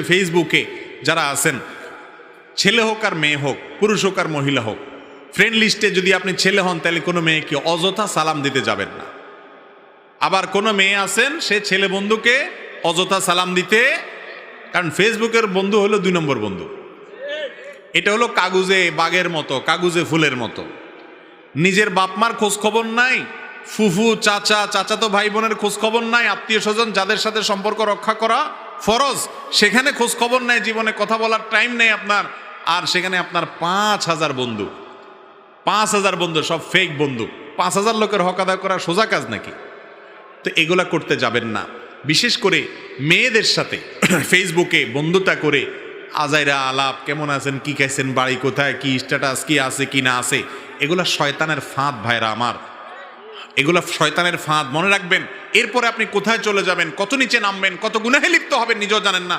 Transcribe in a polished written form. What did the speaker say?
ফেসবুকে যারা আছেন, ছেলে হোক আর মেয়ে হোক, পুরুষ হোক আর মহিলা হোক, ফ্রেন্ড লিস্টে যদি আপনি ছেলে হন তাহলে কোনো মেয়েকে অযথা সালাম দিতে যাবেন না। আবার কোনো মেয়ে আছেন সে ছেলে বন্ধুকে অযথা সালাম দিতে, কারণ ফেসবুকের বন্ধু হলো 2 নম্বর বন্ধু। এটা হলো কাগজে বাঘের মতো, কাগজে ফুলের মতো। নিজের বাপমার খোঁজ খবর নাই, ফুফু চাচাতো ভাই বোনের খোঁজ খবর নাই, আত্মীয় স্বজন যাদের সাথে সম্পর্ক রক্ষা করা ফরজ সেখানে খোঁজ খবর নেই, জীবনে কথা বলার টাইম নেই আপনার। আর সেখানে আপনার 5000 বন্ধু, 5000 বন্ধু সব ফেক বন্ধু। 5000 লোকের হক আদায় করা সোজা কাজ নাকি? তো এগুলা করতে যাবেন না। বিশেষ করে মেয়েদের সাথে ফেসবুকে বন্ধুতা করে আজাইরা আলাপ, কেমন আছেন, কি খাইছেন, বাড়ি কোথায়, কি স্ট্যাটাস, কি আছে কি না আছে, এগুলা শয়তানের ফাঁদ ভাইরা আমার, এগুলা শয়তানের ফাঁদ, মনে রাখবেন। এরপরে আপনি কোথায় চলে যাবেন, কত নিচে নামবেন, কত গুনাহে লিপ্ত হবেন নিজেও জানেন না।